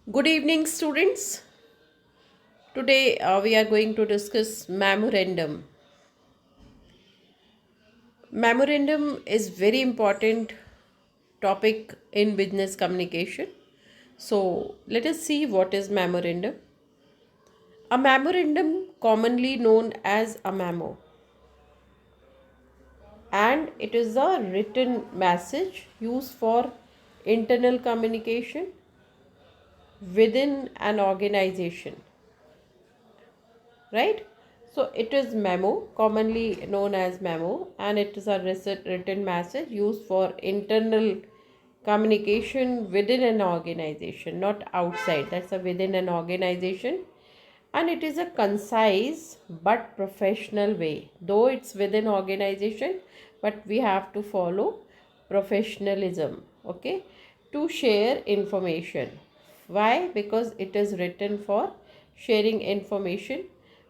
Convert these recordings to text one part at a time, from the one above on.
Good evening, students. Today we are going to discuss memorandum. Memorandum is very important topic in business communication. So let us see what is memorandum. A memorandum, commonly known as a memo, and it is a written message used for internal communication within an organization, right? So it is memo, commonly known as memo, and it is a written message used for internal communication within an organization, not outside. That's a within an organization, and it is a concise but professional way. Though it's within organization, but we have to follow professionalism, okay, to share information. Why? Because it is written for sharing information,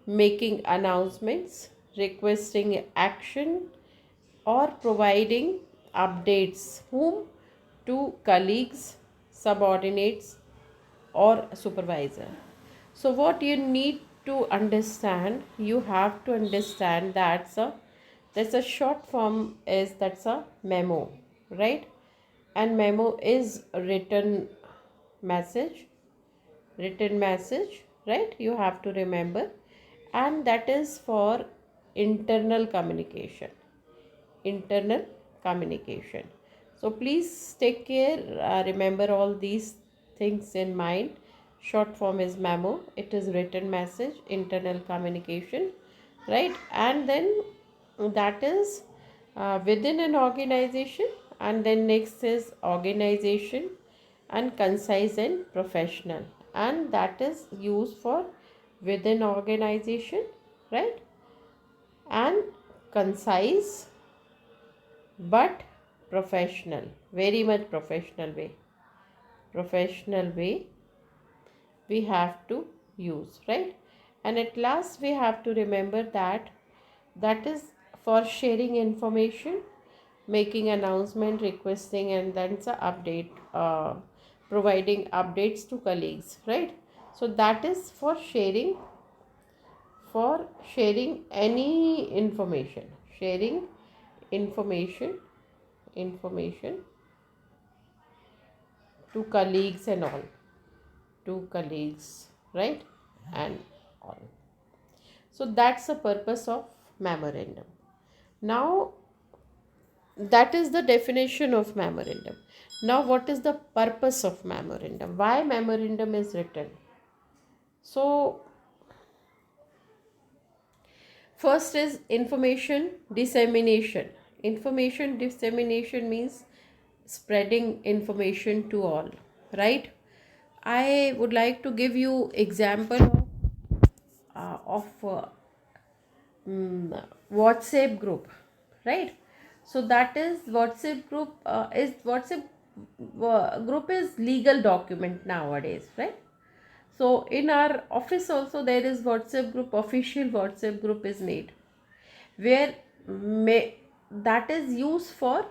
making announcements, requesting action, or providing updates whom to colleagues, subordinates, or supervisor. So what you need to understand, you have to understand that's a short form is that's a memo, right? And memo is message written message, right? You have to remember, and that is for internal communication. Internal communication. So please take care, remember all these things in mind. Short form is memo, it is written message, internal communication, right? And then that is within an organization, and then next is organization, and concise and professional, and that is used for within organization, right? And concise but professional, very much professional way we have to use, right? And at last we have to remember that that is for sharing information, making announcement, requesting, and then it's a update, providing updates to colleagues, right? So that is for sharing any information, sharing information to colleagues and all, to colleagues, right? And all. So that's the purpose of memorandum. Now that is the definition of memorandum. Now what is the purpose of memorandum? Why memorandum is written? So first is information dissemination. Information dissemination means spreading information to all, right? I would like to give you example of WhatsApp group, right? So that is WhatsApp group, is WhatsApp group is legal document nowadays, right? So in our office also there is WhatsApp group, official WhatsApp group is made, where may, that is used for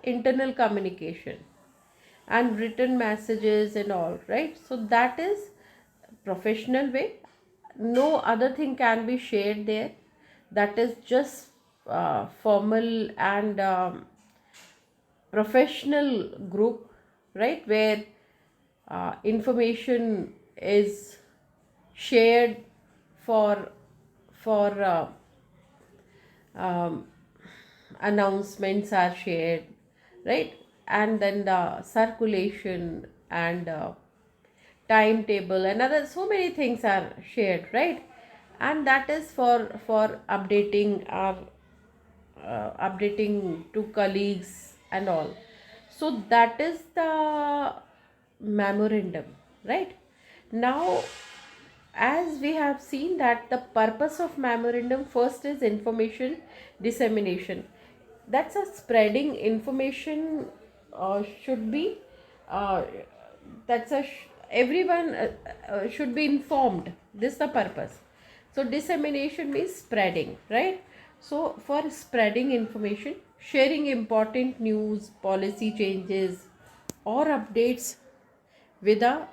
internal communication and written messages and all, right? So that is professional way. No other thing can be shared there. That is just formal and professional group, right? Where information is shared for for um, announcements are shared, right? And then the circulation and timetable and other so many things are shared, right? And that is for updating our updating to colleagues and all. So that is the memorandum, right? Now, as we have seen that the purpose of memorandum, first is information dissemination. That's a spreading information, should be uh, that's a everyone should be informed. This is the purpose. So dissemination means spreading, right? So for spreading information, sharing important news, policy changes, or updates with a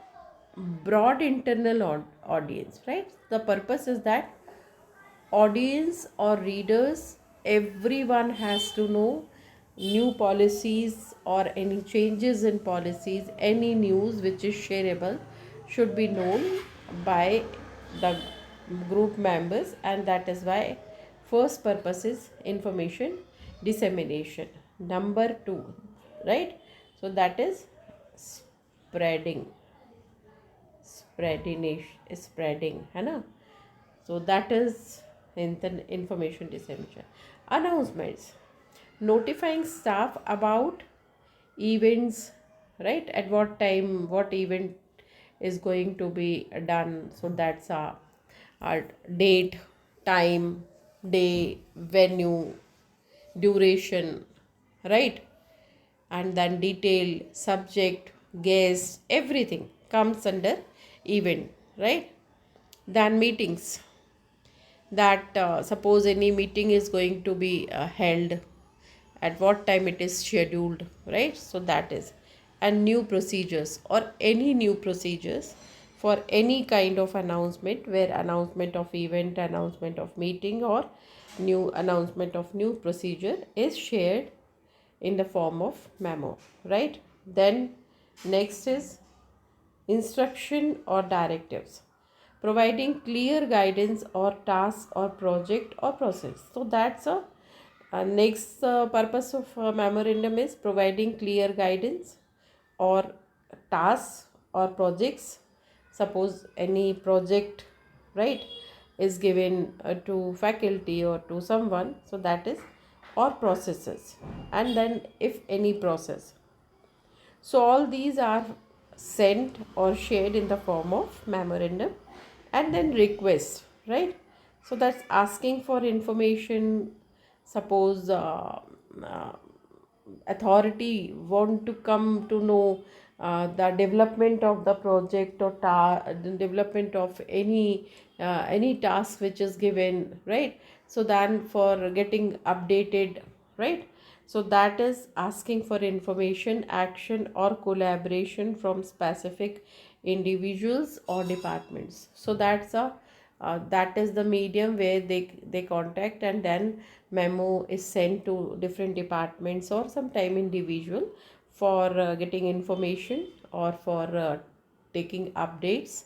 broad internal audience, right? The purpose is that audience or readers, everyone has to know new policies or any changes in policies, any news which is shareable should be known by the group members, and that is why first purpose is information dissemination. Number 2, right? So that is spreading, spreading है ना. So that is in the information dissemination. Announcements, notifying staff about events, right? At what time, what event is going to be done. So that's a date, time, day, venue, duration, right? And then detail, subject, guest, everything comes under event, right? Then meetings, that suppose any meeting is going to be held, at what time it is scheduled, right? So that is. And new procedures or any new procedures for any kind of announcement, where announcement of event, announcement of meeting, or new announcement of new procedure is shared in the form of memo, right? Then next is instruction or directives, providing clear guidance or task or project or process. So that's a next purpose of memorandum is providing clear guidance or tasks or projects. Suppose any project, right, is given to faculty or to someone, so that is, or processes, and then if any process. So all these are sent or shared in the form of memorandum. And then request, right? So that's asking for information. Suppose uh, authority want to come to know the development of the project or the development of any task which is given, right? So then for getting updated, right? So that is asking for information, action, or collaboration from specific individuals or departments. So that's a that is the medium where they contact, and then memo is sent to different departments or sometime individual for getting information or for taking updates,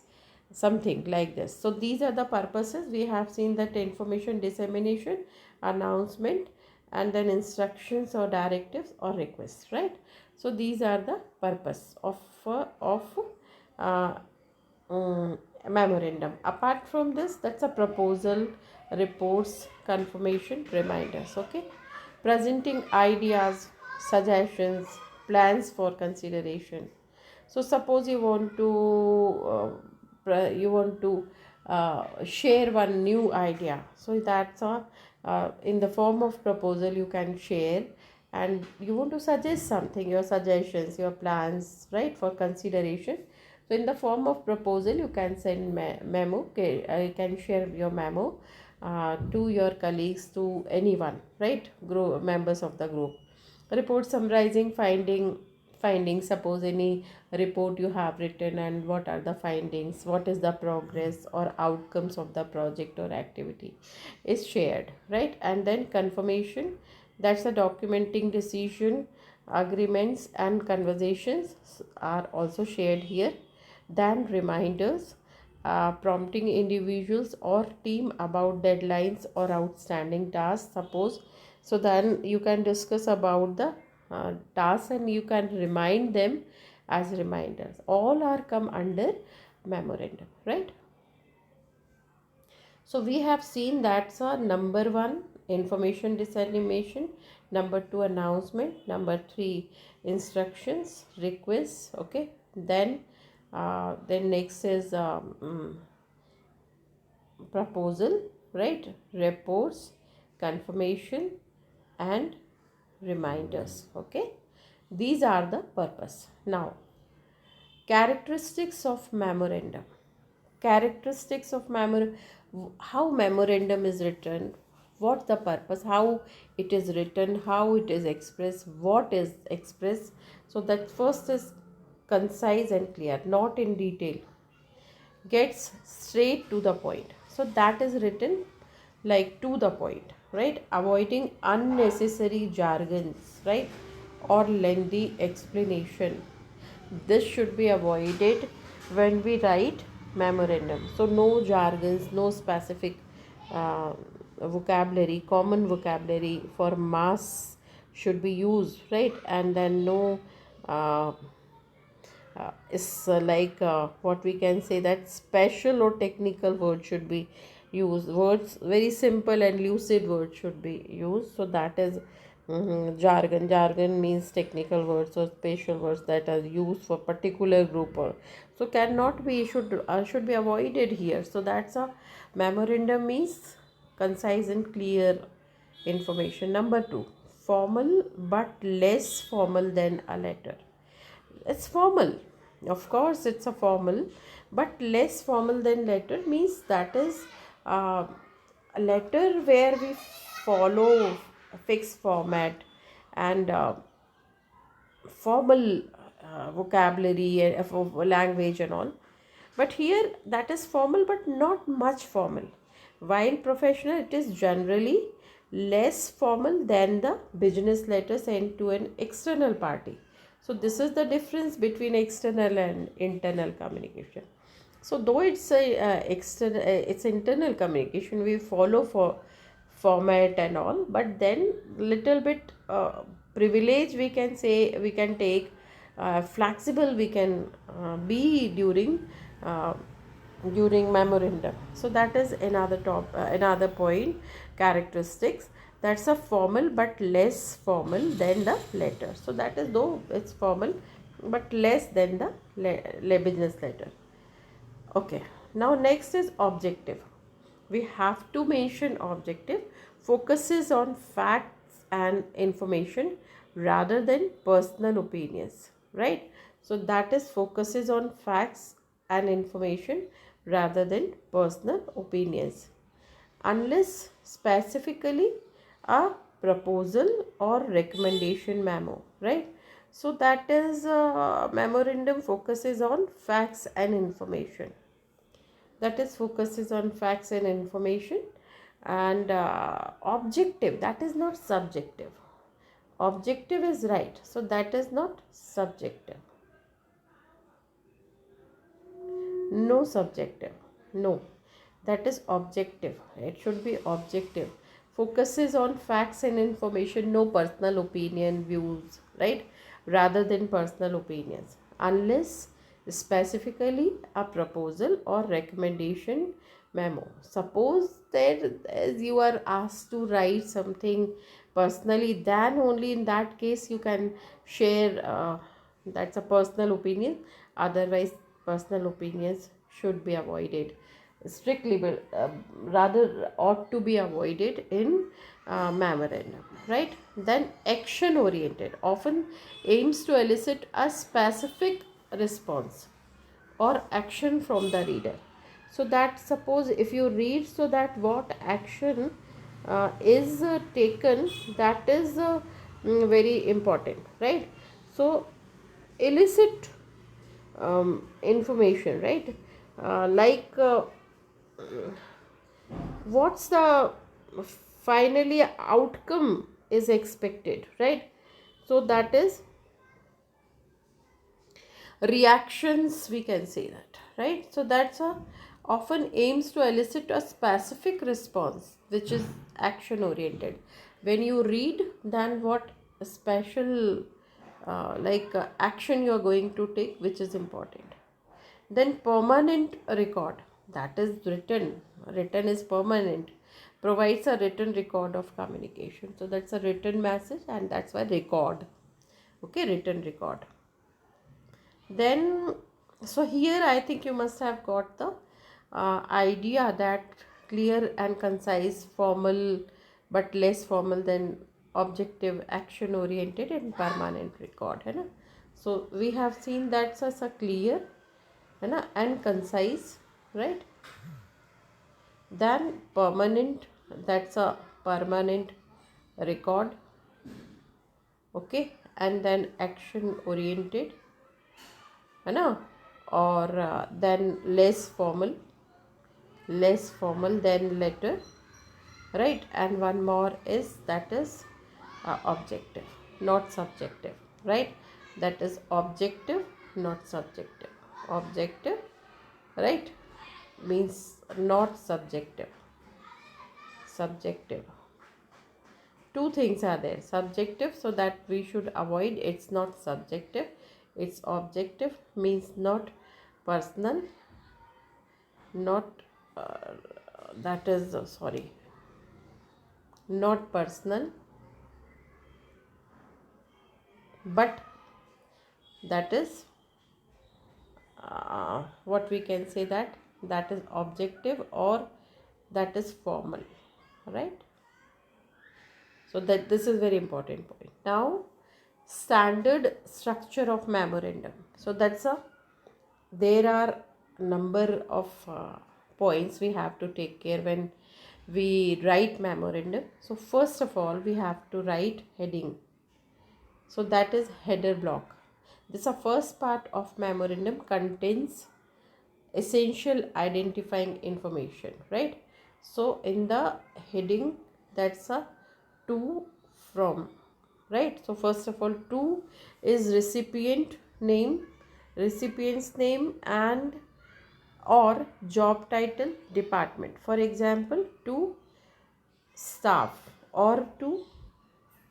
something like this. So these are the purposes. We have seen that information dissemination, announcement, and then instructions or directives or requests, right? So these are the purpose of uh, memorandum. Apart from this, that's a proposal, reports, confirmation, reminders. Okay, presenting ideas, suggestions, plans for consideration. So suppose you want to share one new idea, so that's a in the form of proposal you can share, and you want to suggest something, your suggestions, your plans, right, for consideration. So in the form of proposal you can send memo. Okay, you can share your memo to your colleagues, to anyone, right, group members of the group. Report summarizing findings. Suppose any report you have written, and what are the findings, what is the progress or outcomes of the project or activity is shared, right? And then confirmation, that's a documenting decision, agreements, and conversations are also shared here. Then reminders, prompting individuals or team about deadlines or outstanding tasks. Suppose, so then you can discuss about the tasks, and you can remind them as reminders. All are come under memorandum, right? So we have seen that's a number 1, information dissemination, number 2, announcement, number 3, instructions, requests. Okay, then next is proposal, right, reports, confirmation, and reminders. Okay, these are the purpose. Now, characteristics of memorandum. Characteristics of how memorandum is written, what the purpose, how it is written, how it is expressed, what is expressed. So that first is concise and clear, not in detail, gets straight to the point. So that is written like to the point, right? Avoiding unnecessary jargons, right? Or lengthy explanation. This should be avoided when we write memorandum. So no jargons, no specific uh, vocabulary, common vocabulary for mass should be used, right? And then no uh, is like what we can say, that special or technical word should be used. Words, very simple and lucid words should be used. So that is jargon means technical words or special words that are used for particular group, or so cannot be, should be avoided here. So that's a memorandum means concise and clear information. Number 2, formal but less formal than a letter. It's formal, of course it's a formal, but less formal than letter means that is a letter where we follow a fixed format and formal vocabulary and language and all. But here that is formal but not much formal. While professional, it is generally less formal than the business letter sent to an external party. So this is the difference between external and internal communication. So though it's a external, it's internal communication, we follow for format and all, but then little bit privilege we can say, we can take, flexible we can be uh, during memorandum. So that is another point, characteristics. That's a formal but less formal than the letter. So that is, though it's formal but less than the business letter. Okay, now next is objective. We have to mention objective, focuses on facts and information rather than personal opinions, right? So that is focuses on facts and information rather than personal opinions, unless specifically a proposal or recommendation memo, right? So that is memorandum focuses on facts and information, that is focuses on facts and information. And objective, that is not subjective. Objective is right, so that is not subjective. No subjective, no, that is objective. It should be objective, focuses on facts and information, no personal opinion views, right? Rather than personal opinions, unless specifically a proposal or recommendation memo. Suppose that as you are asked to write something personally, then only in that case you can share, that's a personal opinion. Otherwise personal opinions should be avoided strictly, but rather ought to be avoided in memorandum, right? Then action oriented often aims to elicit a specific response or action from the reader. So that, suppose if you read, so that what action is taken, that is very important, right? So elicit information, right? Like what's the finally outcome is expected, right? So that is reactions, we can say that, right? So that's a often aims to elicit a specific response, which is action oriented. When you read, then what special action you are going to take, which is important. Then permanent record, that is written is permanent, provides a written record of communication. So that's a written message, and that's why record. Okay, written record. Then, so here I think you must have got the idea that clear and concise, formal but less formal than objective, action oriented and permanent record, है ना? So we have seen that's a clear, है ना, and concise, right? Then permanent, that's a permanent record, okay, and then action oriented, है ना, or then less formal than letter, right? And one more is that is objective, not subjective, right? That is objective, not subjective. Objective, right, means not subjective. Subjective, two things are there. Subjective, so that we should avoid, it's not subjective. It's objective, means not personal, not that is sorry, not personal, but that is what we can say, that that is objective or that is formal, right? So that this is very important point. Now, standard structure of memorandum. So that's a, there are number of points we have to take care when we write memorandum. So first of all, we have to write heading. So that is header block. This a first part of memorandum contains essential identifying information, right? So in the heading, that's a to, from, right? So first of all, to is recipient's name and or job title, department. For example, to staff, or to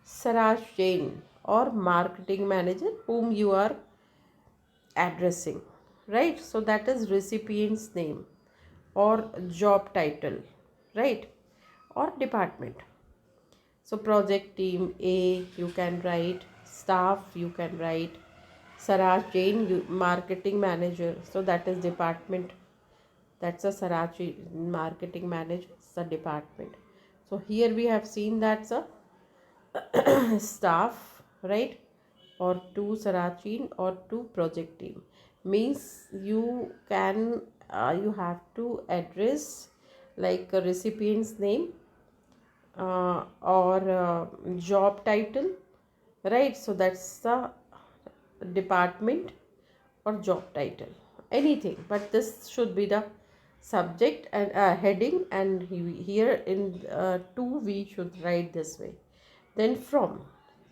Saraj Jain, or marketing manager whom you are addressing, right? So that is recipient's name or job title, right? Or department. So project team A you can write, staff you can write, Saraj Jain, marketing manager, so that is department. That's a Saraj marketing manager, it's a department. So here we have seen that's a staff, right? Or to Sarachin or to project team, means you can you have to address like a recipient's name or job title, right? So that's the department or job title, anything, but this should be the subject and heading, and here in 2 we should write this way. Then from,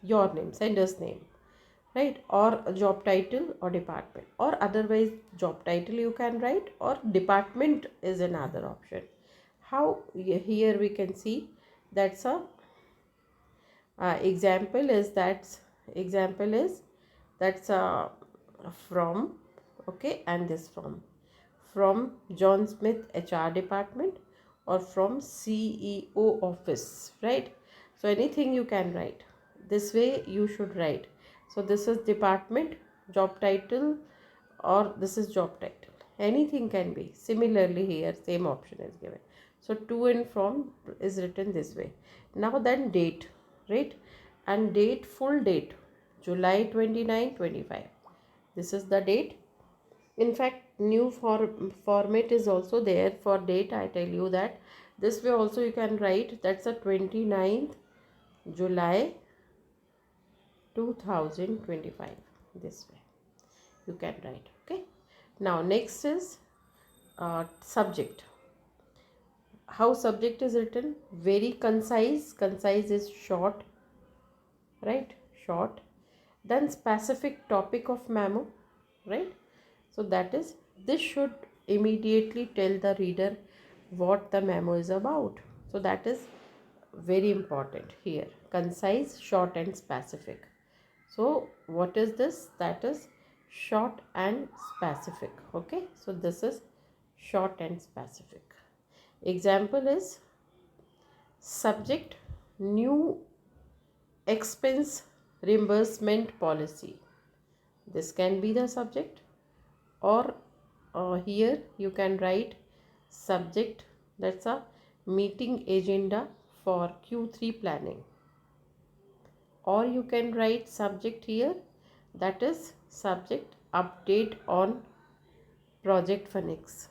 your name, sender's name, right? Or job title or department, or otherwise job title you can write, or department is another option. How, here we can see that's a example is that's a from, okay, and this from John Smith HR department, or from CEO office, right? So anything you can write, this way you should write. So this is department, job title, or this is job title, anything can be. Similarly here same option is given. So to and from is written this way. Now then date, right? And date, full date, July 29, 25. This is the date. In fact, new format is also there for date. I tell you that this way also you can write, that's a 29th July 2025. This way you can write, okay? Now next is subject. How subject is written? Very concise. Concise is short, right? Short. Then specific topic of memo, right? So that is, this should immediately tell the reader what the memo is about. So that is very important here. Concise, short and specific. So what is this? That is short and specific, okay? So this is short and specific. Example is subject, new expense reimbursement policy. This can be the subject, or here you can write subject, that's a meeting agenda for Q3 planning, or you can write subject here, that is subject, update on project Phoenix.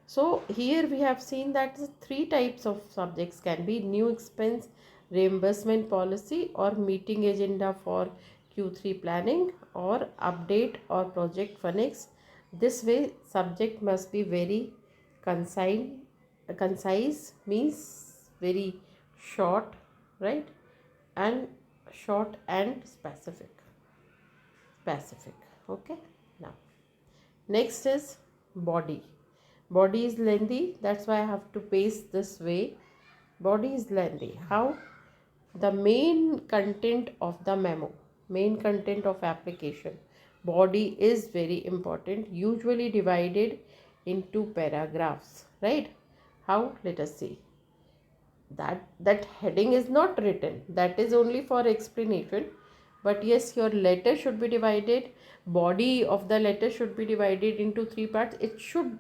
So here we have seen that 3 types of subjects can be: new expense reimbursement policy, or meeting agenda for Q3 planning, or update or project phonics. This way subject must be very concise. Concise means very short, right? And short and specific. Okay. Now next is body. Body is lengthy, that's why I have to paste this way. Body is lengthy. How? The main content of the memo, main content of application, body is very important, usually divided into paragraphs, right? How? Let us see. That heading is not written, that is only for explanation. But yes, your letter should be divided, body of the letter should be divided into three parts. It should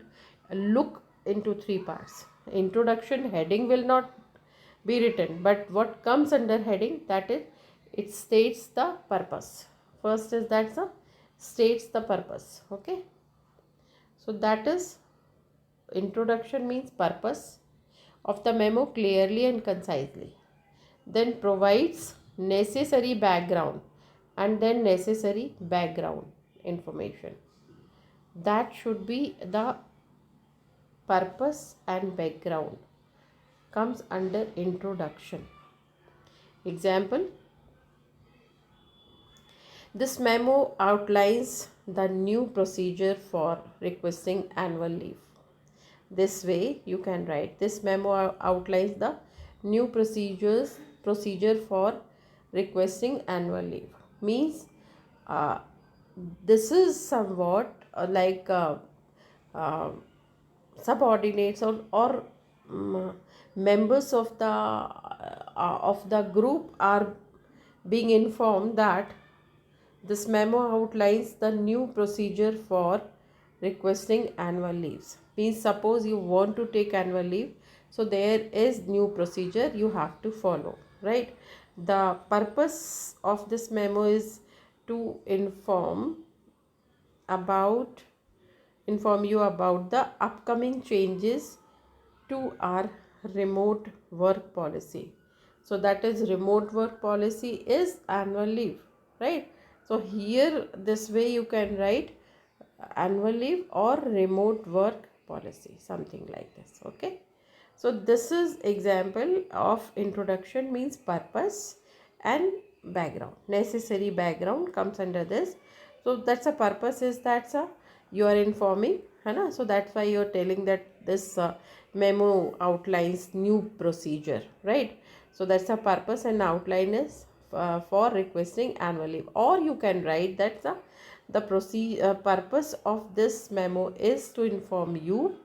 look into three parts. Introduction heading will not be written, but what comes under heading, that is, it states the purpose. First is that the states the purpose. Okay, so that is introduction, means purpose of the memo clearly and concisely, then provides necessary background, and then necessary background information. That should be the purpose, and background comes under introduction. Example: this memo outlines the new procedure for requesting annual leave. This way you can write, this memo outlines the new procedure for requesting annual leave. Means this is somewhat uh, subordinates or members of the group are being informed that this memo outlines the new procedure for requesting annual leaves. Means suppose you want to take annual leave, so there is new procedure you have to follow, right? The purpose of this memo is to inform you about the upcoming changes to our remote work policy. So that is, remote work policy is annual leave, right? So here this way you can write annual leave or remote work policy, something like this. Okay, so this is example of introduction, means purpose and background. Necessary background comes under this. So that's a purpose, is that's a you are informing, है so that's why you are telling that this memo outlines new procedure, right? So that's a purpose, and outline is for requesting annual leave. Or you can write that the purpose of this memo is to inform you,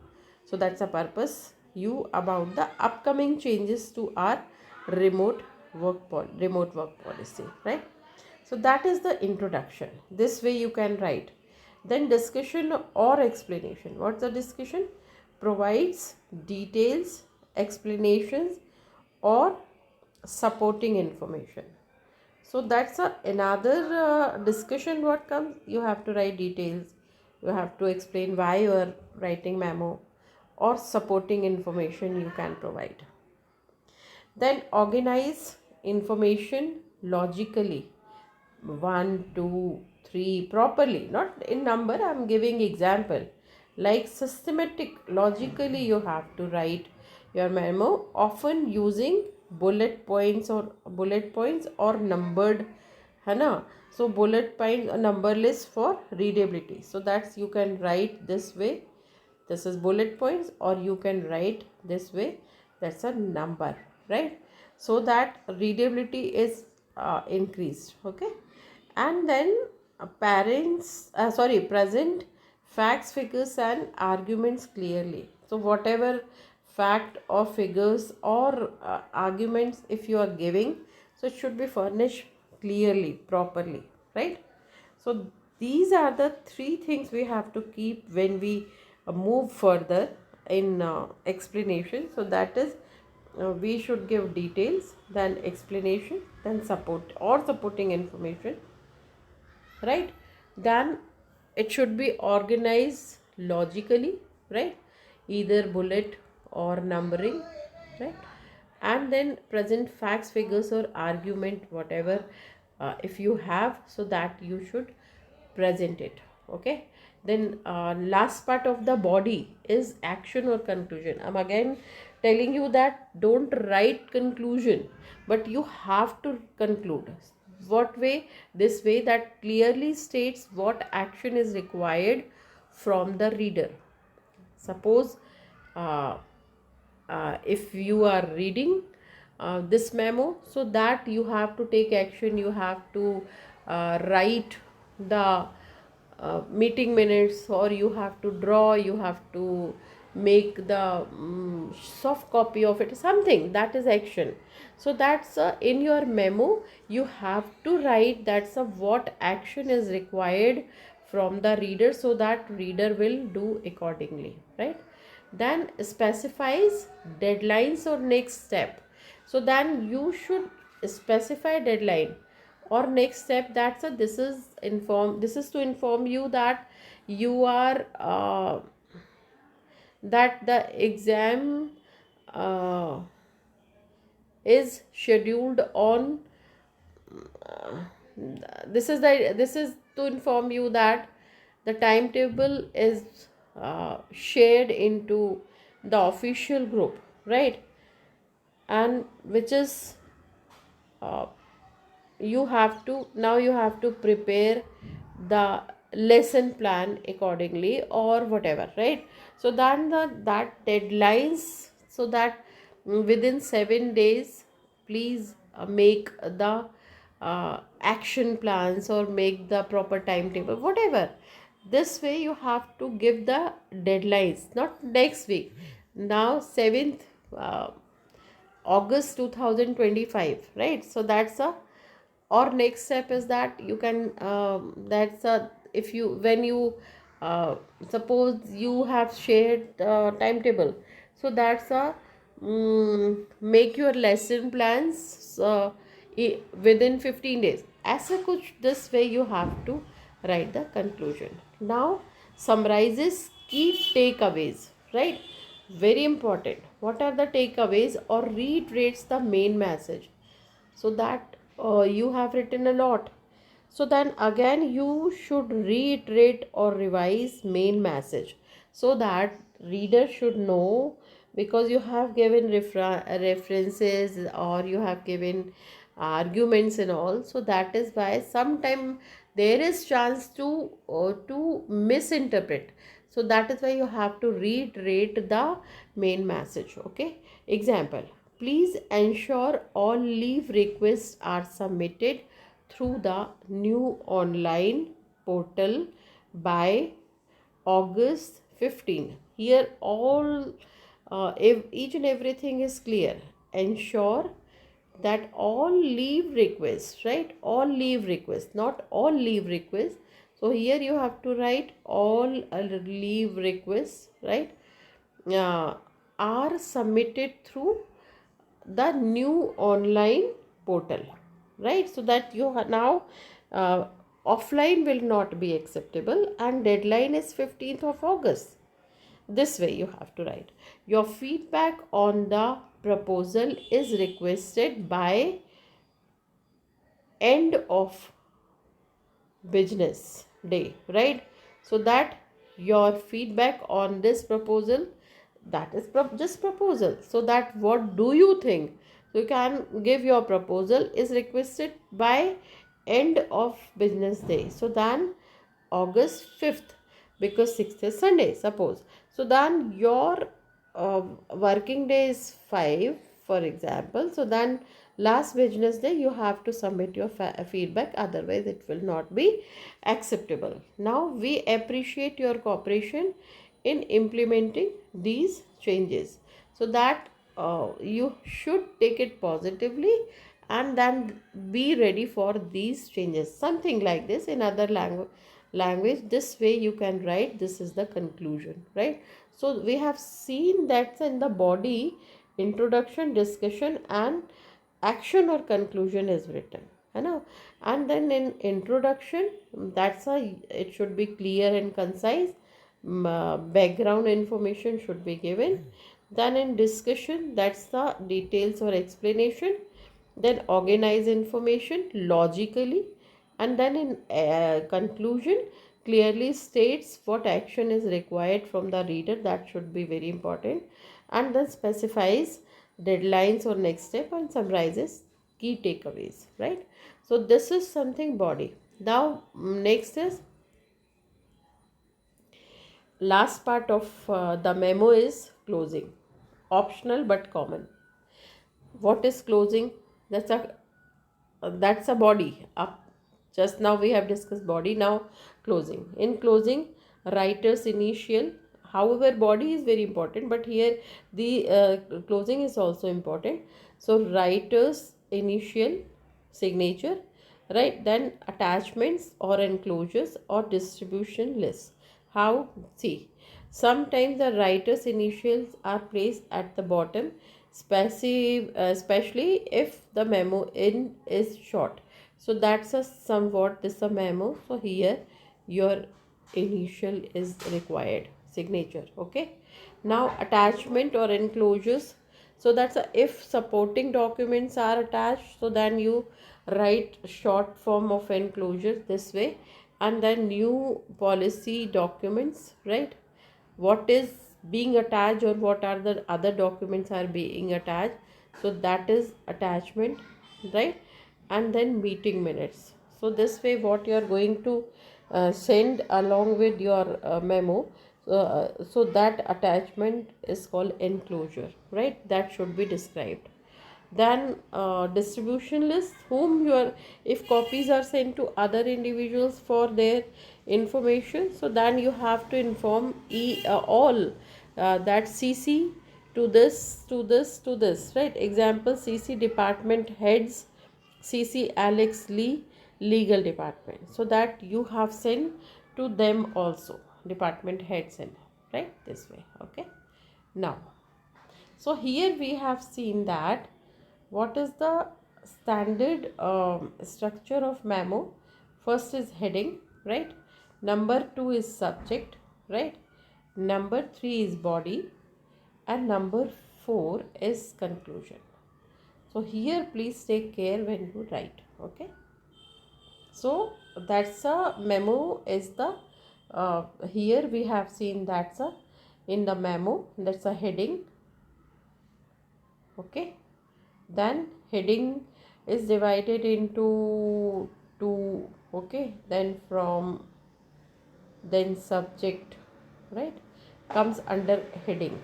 so that's a purpose, you about the upcoming changes to our remote work policy, right? So that is the introduction. This way you can write. Then discussion or explanation. What's the discussion? Provides details, explanations, or supporting information. So that's another discussion. What comes? You have to write details. You have to explain why you are writing memo, or supporting information you can provide. Then organize information logically. 1, 2, 3 properly, not in number. I am giving example. Like systematic, logically you have to write your memo, often using bullet points or numbered, है ना? So bullet points or number list for readability. So that's, you can write this way. This is bullet points, or you can write this way. That's a number, right? So that readability is increased. Okay, and then present facts, figures, and arguments clearly. So whatever fact or figures or arguments if you are giving, so it should be furnished clearly, properly, right? So these are the three things we have to keep when we move further in explanation. So that is, we should give details, then explanation, then support or supporting information, right? Then it should be organized logically, right? Either bullet or numbering, right? And then present facts, figures, or argument, whatever if you have, so that you should present it. Okay, then last part of the body is action or conclusion. I'm again telling you that don't write conclusion, but you have to conclude. What way? This way that clearly states what action is required from the reader. Suppose uh, if you are reading this memo, so that you have to take action, you have to write the meeting minutes, or you have to draw, you have to make the soft copy of it, something that is action. So that's in your memo you have to write that's what action is required from the reader, so that reader will do accordingly, right? Then specifies deadlines or next step. So then you should specify deadline or next step. This is to inform you that you are that the exam uh, is scheduled on this is to inform you that the timetable is shared into the official group, right? And which is uh, you have to prepare the lesson plan accordingly or whatever, right? So then that deadlines, so that within 7 days please make the action plans or make the proper timetable, whatever. This way you have to give the deadlines, not next week. Now 7th August 2025, right? So that's a, or next step is that you can that's a, if you when you suppose you have shared timetable, so that's a make your lesson plans within 15 days. ऐसा कुछ, this way you have to write the conclusion. Now summarizes key takeaways, right? Very important. What are the takeaways, or reiterates the main message, so that you have written a lot. So then again you should reiterate or revise main message, so that reader should know, because you have given references, or you have given arguments and all. So that is why sometime there is chance to misinterpret. So that is why you have to reiterate the main message. Okay, example: please ensure all leave requests are submitted through the new online portal by August 15. Here all each and everything is clear. Ensure that all leave requests, right? All leave requests, not all leave requests. So here you have to write all leave requests, right? Uh, are submitted through the new online portal, right? So that you now offline will not be acceptable, and deadline is 15th of August. This way you have to write. Your feedback on the proposal is requested by end of business day, right? So that your feedback on this proposal, that is just proposal, so that what do you think, so you can give your proposal, is requested by end of business day. So then August 5th, because 6th is Sunday, suppose. So then your working day is 5, for example. So then last business day you have to submit your feedback, otherwise it will not be acceptable. Now we appreciate your cooperation in implementing these changes, so that you should take it positively and then be ready for these changes, something like this in other language. This way you can write, this is the conclusion, right? So we have seen that in the body, introduction, discussion, and action or conclusion is written, you know. And then in introduction, that's a, it should be clear and concise. Background information should be given. Then in discussion, that's the details or explanation. Then organize information logically And then in conclusion, clearly states what action is required from the reader. That should be very important. And then specifies deadlines or next step and summarizes key takeaways, right? So this is something body. Now next is last part of the memo is closing, optional but common. What is closing? That's a body up. Just now we have discussed body. Now closing. In closing, writer's initial. However, body is very important, but here the closing is also important. So writer's initial, signature, right? Then attachments or enclosures or distribution list. How? See, sometimes the writer's initials are placed at the bottom, especially if the memo in is short. So that's a somewhat this a memo. So here your initial is required, signature. Okay. Now attachment or enclosures. So that's a, if supporting documents are attached, so then you write short form of enclosure this way. And then new policy documents, right? What is being attached or what are the other documents are being attached, so that is attachment, right? And then meeting minutes. So this way what you are going to send along with your memo, so that attachment is called enclosure, right? That should be described. Then distribution list, whom your, if copies are sent to other individuals for their information, so then you have to inform all that CC to this, to this, to this, right? Example, CC department heads, CC Alex Lee, legal department, so that you have sent to them also, department heads, and right, this way. Okay. Now, so here we have seen that what is the standard structure of memo. First is heading, right? Number 2 is subject, right? Number 3 is body, and number 4 is conclusion. So here please take care when you write. Okay. So that's a memo is the here we have seen that's a in the memo, that's a heading. Okay. Then heading is divided into two. Okay. Then from then subject, right, comes under heading.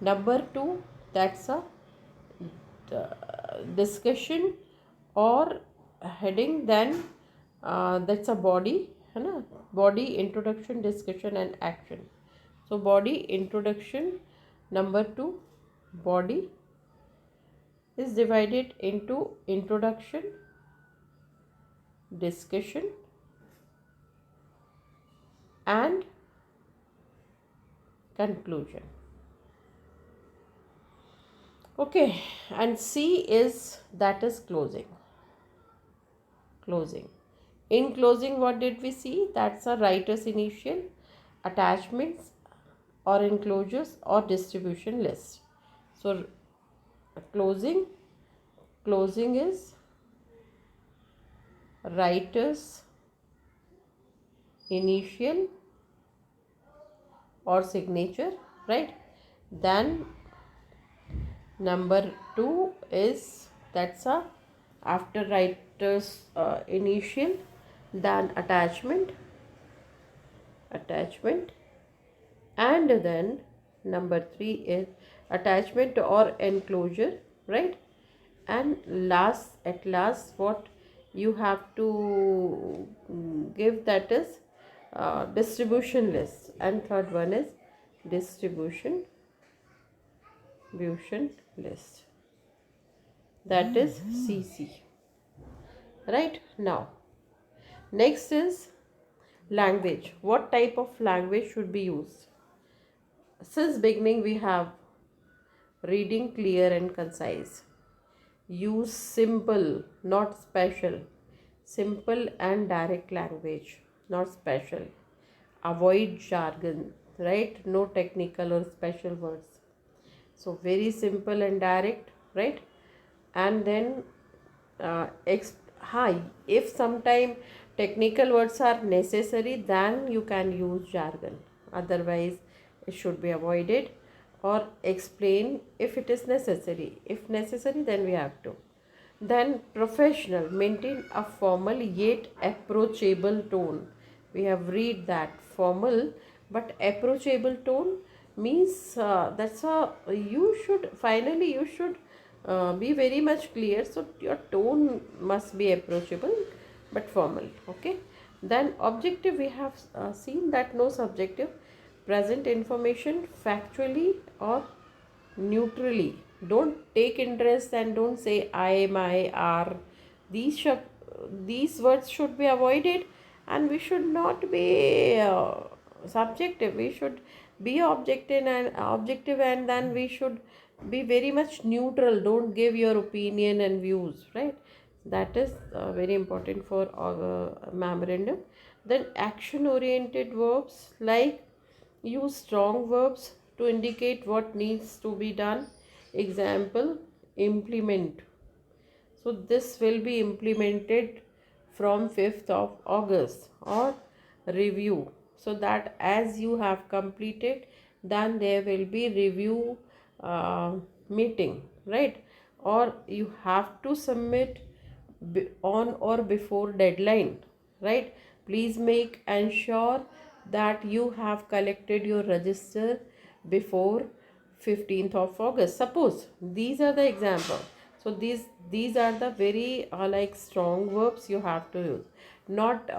Number 2, that's a discussion or heading. Then that's a body, है body, introduction, discussion and action. So body, introduction. Number 2, body is divided into introduction, discussion and conclusion. Okay, and C is, that is closing. Closing. In closing, what did we see? That's a writer's initial, attachments or enclosures or distribution list. So closing is writer's initial or signature, right? Then number 2 is, that's a after writer's initial, then attachment, and then number 3 is attachment or enclosure, right? And at last what you have to give, that is distribution list, and third one is distribution list, that is CC. Right. Now next is language. What type of language should be used? Since beginning we have reading clear and concise. Use simple, not special. Simple and direct language, not special. Avoid jargon, right? No technical or special words. So very simple and direct, right? And then Hi, if sometime technical words are necessary, then you can use jargon. Otherwise, it should be avoided, or explain if it is necessary. If necessary, then we have to. Then professional, maintain a formal yet approachable tone. We have read that formal but approachable tone means that's a you should finally you should be very much clear. So your tone must be approachable but formal. Okay. Then objective, we have seen that no subjective, present information factually or neutrally. Don't take interest and don't say I, my, are. These words should be avoided, and we should not be subjective. We should be objective, and then we should be very much neutral. Don't give your opinion and views, right? That is very important for our memorandum. Then action oriented verbs, like use strong verbs to indicate what needs to be done. Example, implement. So this will be implemented from 5th of August, or review. So that as you have completed, then there will be review meeting, right? Or you have to submit on or before deadline, right? Please make ensure that you have collected your register before 15th of August. Suppose these are the example. So these are the very like strong verbs you have to use. Not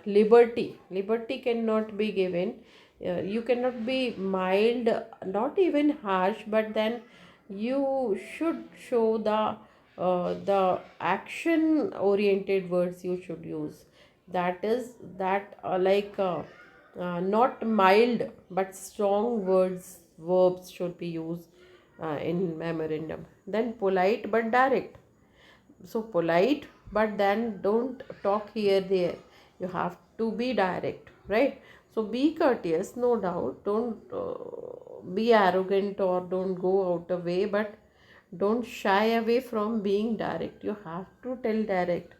liberty cannot be given. You cannot be mild, not even harsh, but then you should show the action oriented words you should use. That is that not mild but strong verbs should be used in memorandum. Then polite but direct. So polite, but then don't talk here there. You have to be direct, right? So be courteous, no doubt. Don't be arrogant, or don't go out of way, but don't shy away from being direct. You have to tell direct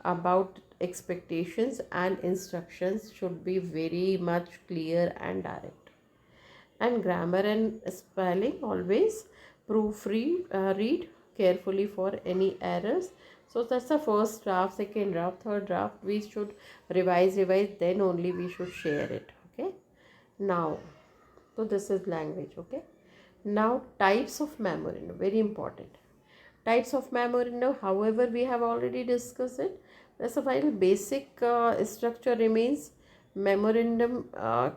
about expectations, and instructions should be very much clear and direct. And grammar and spelling, always proofread, read carefully for any errors. So that's the first draft, second draft, third draft. We should revise, then only we should share it. Okay. Now, so this is language. Okay. Now, types of memorandum, very important. Types of memorandum, however, we have already discussed it. That's a final basic structure remains. Memorandum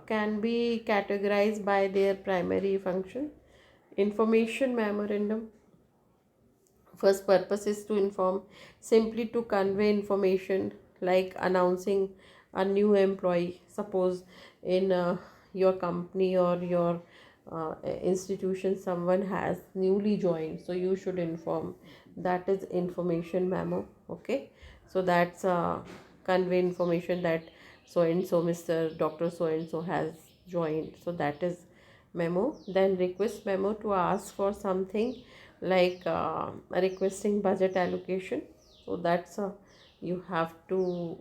can be categorized by their primary function. Information memorandum, first purpose is to inform, simply to convey information, like announcing a new employee. Suppose in your company or your institution, someone has newly joined, so you should inform. That is information memo. Okay. So that's convey information that so and so Mr. Dr. so and so has joined. So that is memo. Then request memo, to ask for something, like requesting budget allocation. So that's you have to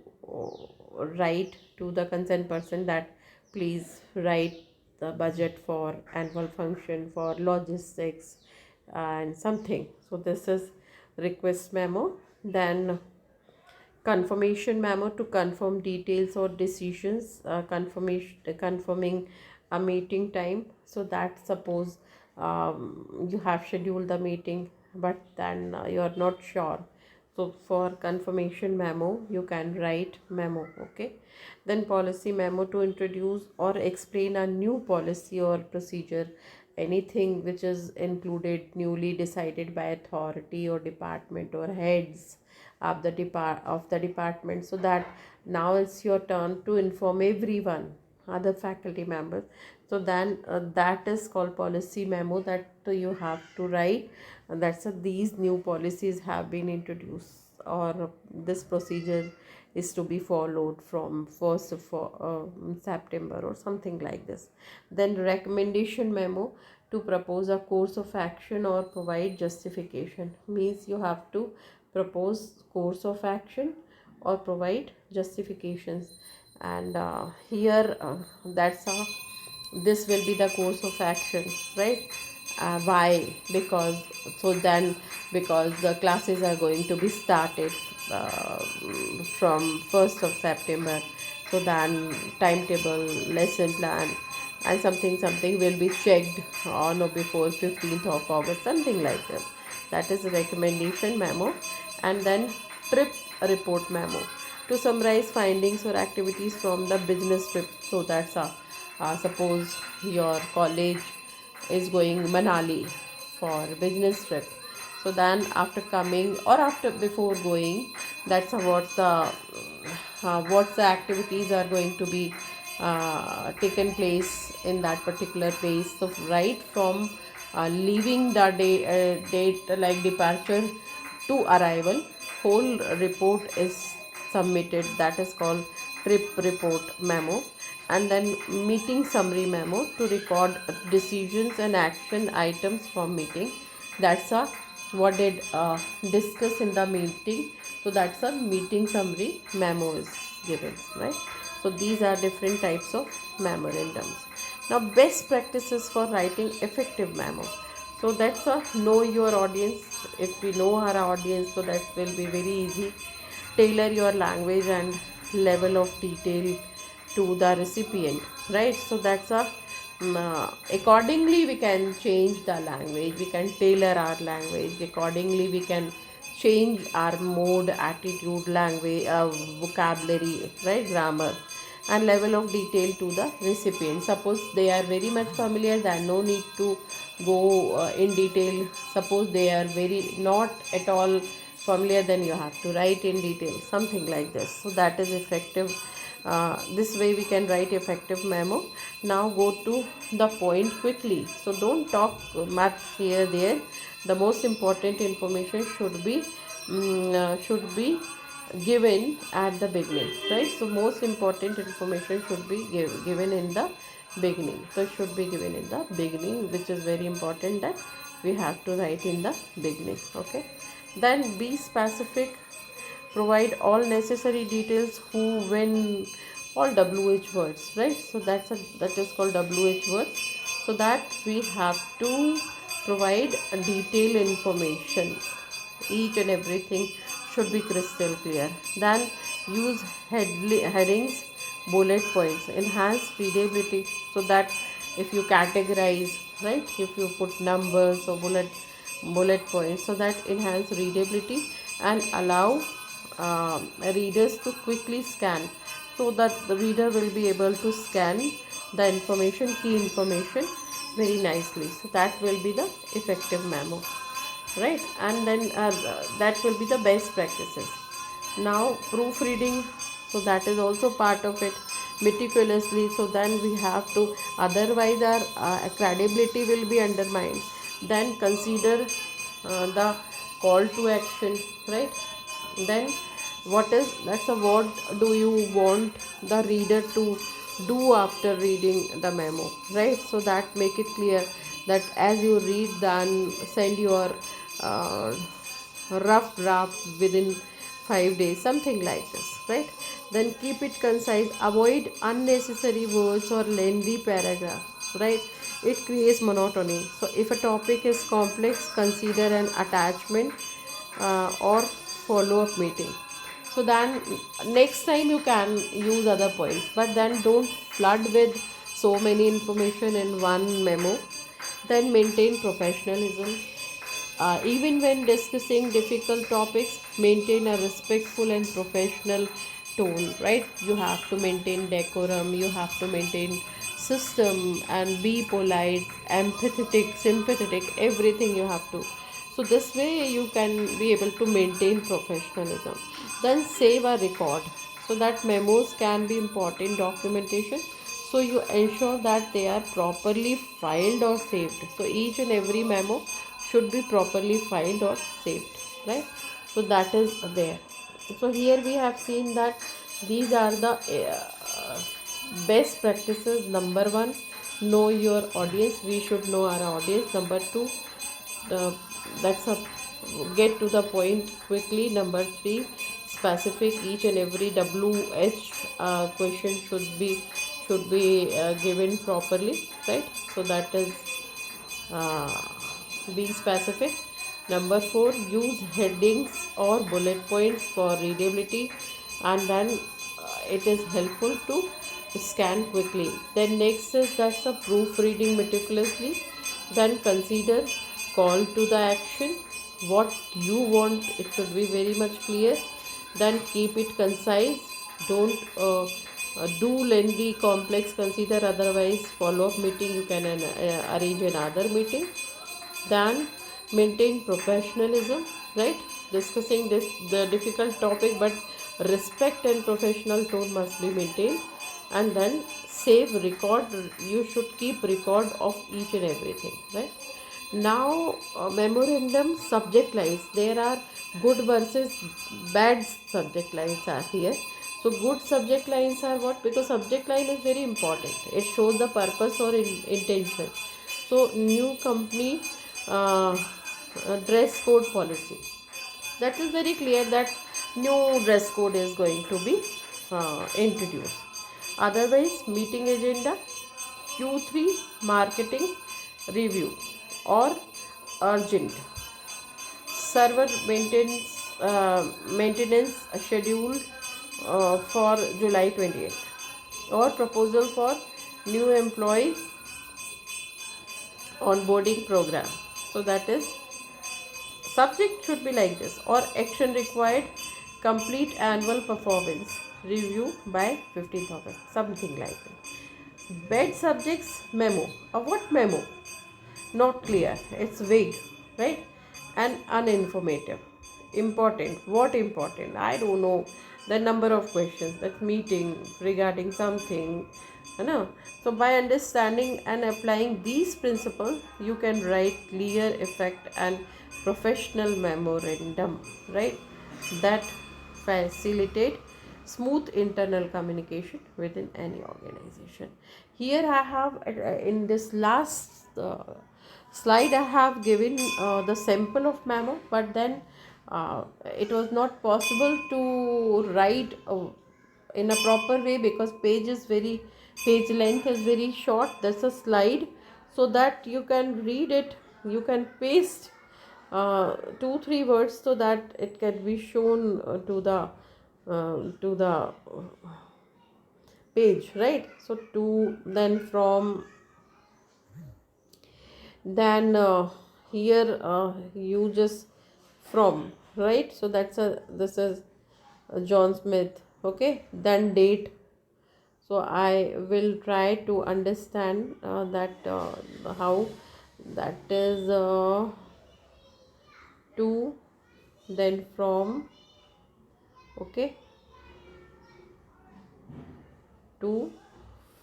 write to the concerned person that please write the budget for annual function, for logistics and something. So this is request memo. Then confirmation memo, to confirm details or decisions. Confirming a meeting time. So that suppose you have scheduled the meeting, but then you are not sure. So for confirmation memo, you can write memo. Okay. Then policy memo, to introduce or explain a new policy or procedure, anything which is included, newly decided by authority or department or heads of the department. So that now it's your turn to inform everyone, other faculty members. So then that is called policy memo, that you have to write. And that's these new policies have been introduced, or this procedure is to be followed from 1st of September or something like this. Then recommendation memo, to propose a course of action or provide justification, means you have to propose course of action or provide justifications. And here that's a this will be the course of action, right? Why? Because so then because the classes are going to be started uh, from 1st of September, so then timetable, lesson plan, and something will be checked on or before 15th of August, something like this. That is a recommendation memo. And then trip report memo, to summarize findings or activities from the business trip. So that's a suppose your college is going Manali for business trip. So then after coming or after before going, that's what's the activities are going to be taken place in that particular place. So right from leaving the date like departure to arrival, whole report is submitted. That is called trip report memo. And then meeting summary memo, to record decisions and action items from meeting. That's a what did discuss in the meeting. So that's a meeting summary memo is given, right? So these are different types of memorandums. Now best practices for writing effective memo. So that's a know your audience. If we know our audience, so that will be very easy. Tailor your language and level of detail to the recipient, right? So that's a accordingly we can change the language, we can tailor our language accordingly, we can change our mode, attitude, language, vocabulary, right, grammar, and level of detail to the recipient. Suppose they are very much familiar, then no need to go in detail. Suppose they are very not at all familiar, then you have to write in detail, something like this. So that is effective. This way we can write effective memo. Now go to the point quickly, so don't talk much here there. The most important information should be given at the beginning, right? So most important information should be given in the beginning. So it should be given in the beginning, which is very important, that we have to write in the beginning. Okay, then be specific, provide all necessary details, who, when, all WH words, right? So that is called WH words. So that we have to provide a detailed information. Each and everything should be crystal clear. Then use headings, bullet points, enhance readability. So that if you categorize, right, if you put numbers or bullet points, so that enhance readability and allow readers to quickly scan, so that the reader will be able to scan the information, key information, very nicely. So that will be the effective memo, right? And then that will be the best practices. Now proofreading, so that is also part of it, meticulously. So then we have to, otherwise our credibility will be undermined. Then consider the call to action, right? Then what do you want the reader to do after reading the memo, right? So that make it clear, that as you read, then send your uh, rough draft within 5 days, something like this, right? Then keep it concise, avoid unnecessary words or lengthy paragraphs, right? It creates monotony. So if a topic is complex, consider an attachment or follow-up meeting. So then next time you can use other points, but then don't flood with so many information in one memo. Then maintain professionalism. Even when discussing difficult topics, maintain a respectful and professional tone, right? You have to maintain decorum, you have to maintain system, and be polite, empathetic, sympathetic, everything you have to. So this way you can be able to maintain professionalism. Then save a record, so that memos can be important documentation. So you ensure that they are properly filed or saved. So each and every memo should be properly filed or saved, right? So that is there. So here we have seen that these are the best practices. Number one, know your audience. We should know our audience. Number two, uh, that's a get to the point quickly. Number three, specific. Each and every WH question should be given properly, right? So that is uh, be specific. Number four, use headings or bullet points for readability, and then it is helpful to scan quickly. Then next is that's the proofreading meticulously. Then consider call to the action. What you want, it should be very much clear. Then keep it concise. Don't do lengthy complex, consider otherwise follow-up meeting, you can arrange another meeting. Then maintain professionalism, right? Discussing this the difficult topic, but respect and professional tone must be maintained. And then save record, you should keep record of each and everything, right? Now memorandum subject lines, there are good versus bad subject lines are here. So good subject lines are what? Because subject line is very important, it shows the purpose or intention. So new company dress code policy, that is very clear that new dress code is going to be introduced. Otherwise, meeting agenda, Q3 marketing review or urgent, server maintenance schedule for July 28th, or proposal for new employee onboarding program. So that is subject should be like this, or action required, complete annual performance review by 15th August, something like that. Bad subjects, memo. What memo? Not clear, it's vague, right? And uninformative. Important, what important? I don't know. The number of questions, that meeting regarding something, you know. So by understanding and applying these principles, you can write clear, effect and professional memorandum, right? That facilitate smooth internal communication within any organization. Here I have in this last slide I have given the sample of memo, but then it was not possible to write in a proper way because page length is very short. That's a slide, so that you can read it, you can paste 2-3 words so that it can be shown to the page, right? So to then from then here you just from, right? So that's a this is John Smith, okay? Then date. So I will try to understand that how that is to, then from, okay, to,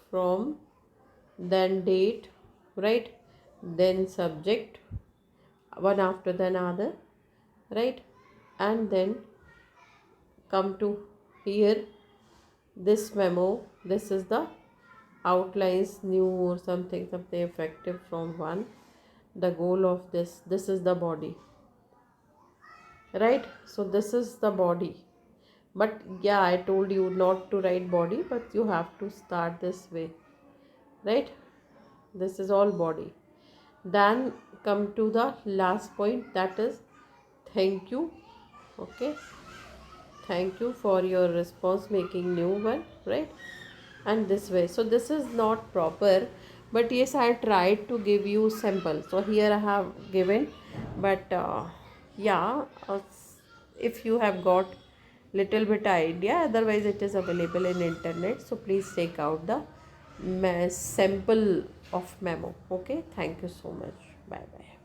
from, then date, right? Then subject, one after the another, right? And then come to here, this memo, this is the outlines new or something effective from one, the goal of this is the body, right? So this is the body, but yeah, I told you not to write body, but you have to start this way, right? This is all body. Then come to the last point, that is thank you, okay? Thank you for your response, making new one, right? And this way. So this is not proper, but yes, I tried to give you sample. So here I have given, but yeah, if you have got little bit idea, otherwise it is available in internet. So please take out the sample of memo. Okay, thank you so much. Bye bye.